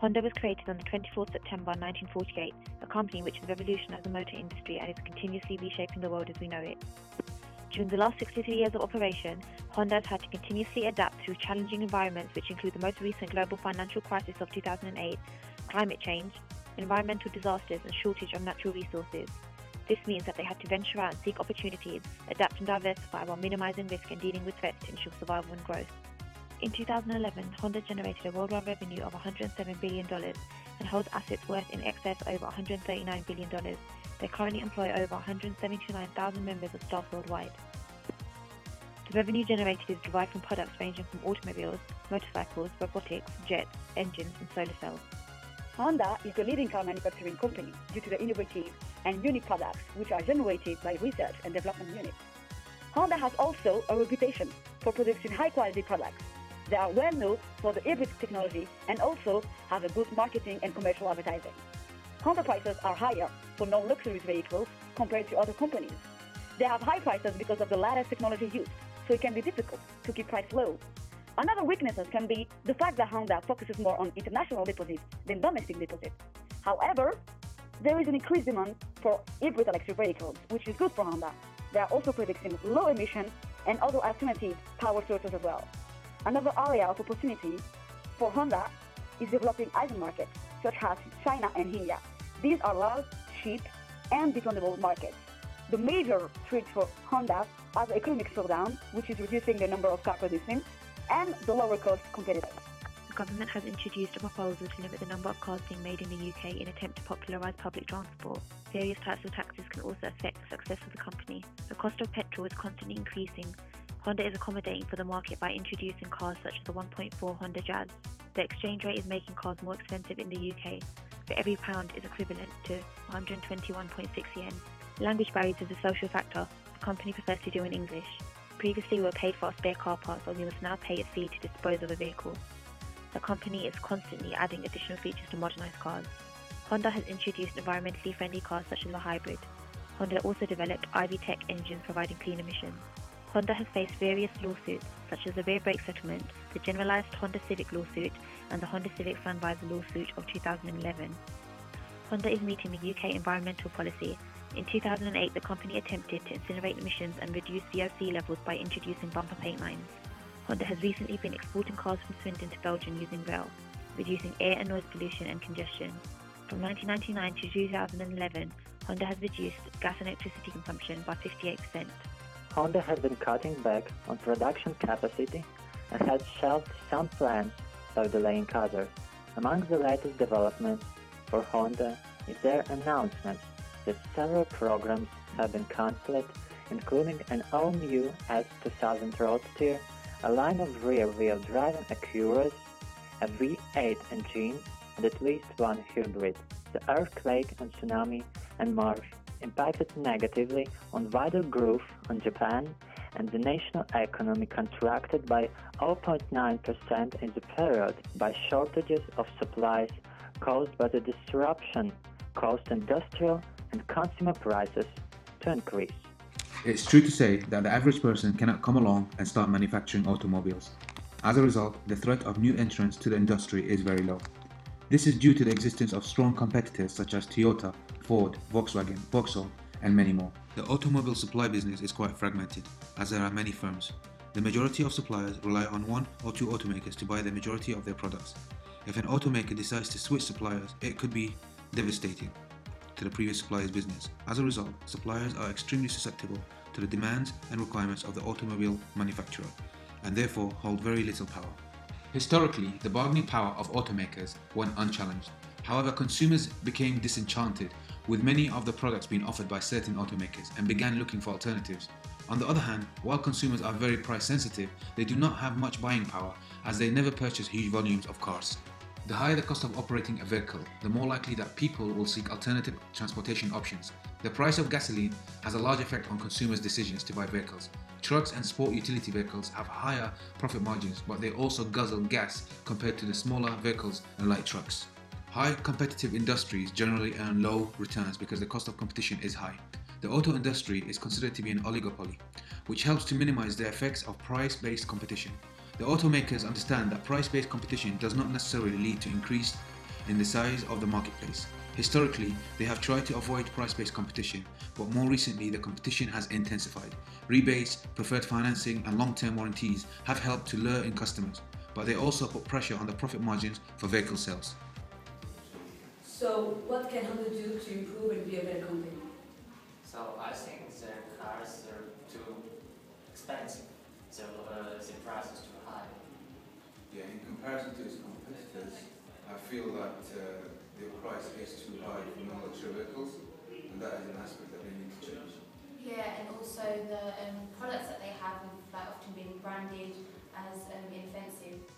Honda was created on the 24th September 1948, a company which has revolutionized the motor industry and is continuously reshaping the world as we know it. During the last 63 years of operation, Honda has had to continuously adapt through challenging environments which include the most recent global financial crisis of 2008, climate change, environmental disasters and shortage of natural resources. This means that they had to venture out and seek opportunities, adapt and diversify while minimizing risk and dealing with threats to ensure survival and growth. In 2011, Honda generated a worldwide revenue of $107 billion and holds assets worth in excess of over $139 billion. They currently employ over 179,000 members of staff worldwide. The revenue generated is derived from products ranging from automobiles, motorcycles, robotics, jets, engines and solar cells. Honda is the leading car manufacturing company due to the innovative and unique products which are generated by research and development units. Honda has also a reputation for producing high-quality products. They are well known for the hybrid technology and also have a good marketing and commercial advertising. Honda prices are higher for non-luxury vehicles compared to other companies. They have high prices because of the latest technology used, so it can be difficult to keep price low. Another weakness can be the fact that Honda focuses more on international deposits than domestic deposits. However, there is an increased demand for hybrid electric vehicles, which is good for Honda. They are also predicting low emission and other alternative power sources as well. Another area of opportunity for Honda is developing Asian markets, such as China and India. These are large, cheap, and dependable markets. The major threats for Honda are the economic slowdown, which is reducing the number of car producing, and the lower cost competitors. The government has introduced a proposal to limit the number of cars being made in the UK in an attempt to popularise public transport. Various types of taxes can also affect the success of the company. The cost of petrol is constantly increasing. Honda is accommodating for the market by introducing cars such as the 1.4 Honda Jazz. The exchange rate is making cars more expensive in the UK. For every pound is equivalent to 121.6 yen. Language barriers is a social factor. The company prefers to deal in English. Previously, we were paid for our spare car parts, but we must now pay a fee to dispose of a vehicle. The company is constantly adding additional features to modernise cars. Honda has introduced environmentally friendly cars such as the hybrid. Honda also developed IV Tech engines providing clean emissions. Honda has faced various lawsuits, such as the rear brake settlement, the generalised Honda Civic lawsuit, and the Honda Civic Sun Visor lawsuit of 2011. Honda is meeting the UK environmental policy. In 2008, the company attempted to incinerate emissions and reduce VOC levels by introducing bumper paint lines. Honda has recently been exporting cars from Swindon to Belgium using rail, reducing air and noise pollution and congestion. From 1999 to 2011, Honda has reduced gas and electricity consumption by 58%. Honda has been cutting back on production capacity and has shelved some plans by delaying others. Among the latest developments for Honda is their announcement that several programs have been cancelled, including an all-new S2000 Roadster, a line of rear-wheel drive Acuras, a V8 engine, and at least one hybrid. The earthquake and tsunami and March impacted negatively on wider growth on Japan, and the national economy contracted by 0.9% in the period by shortages of supplies caused by the disruption caused industrial and consumer prices to increase. It's true to say that the average person cannot come along and start manufacturing automobiles. As a result, the threat of new entrants to the industry is very low. This is due to the existence of strong competitors such as Toyota, Ford, Volkswagen, Vauxhall, and many more. The automobile supply business is quite fragmented, as there are many firms. The majority of suppliers rely on one or two automakers to buy the majority of their products. If an automaker decides to switch suppliers, it could be devastating to the previous supplier's business. As a result, suppliers are extremely susceptible to the demands and requirements of the automobile manufacturer, and therefore hold very little power. Historically, the bargaining power of automakers went unchallenged. However, consumers became disenchanted with many of the products being offered by certain automakers and began looking for alternatives. On the other hand, while consumers are very price sensitive, they do not have much buying power as they never purchase huge volumes of cars. The higher the cost of operating a vehicle, the more likely that people will seek alternative transportation options. The price of gasoline has a large effect on consumers' decisions to buy vehicles. Trucks and sport utility vehicles have higher profit margins, but they also guzzle gas compared to the smaller vehicles and light trucks. High competitive industries generally earn low returns because the cost of competition is high. The auto industry is considered to be an oligopoly, which helps to minimize the effects of price-based competition. The automakers understand that price-based competition does not necessarily lead to increased in the size of the marketplace. Historically, they have tried to avoid price-based competition, but more recently the competition has intensified. Rebates, preferred financing and long-term warranties have helped to lure in customers, but they also put pressure on the profit margins for vehicle sales. So what can Honda do to improve and be a better company? So I think their cars are too expensive, so the price is too high. Yeah, in comparison to its competitors, I feel that the price is too high for non-luxury vehicles, and that is an aspect that they need to change. Yeah, and also the products that they have have often been branded as inoffensive.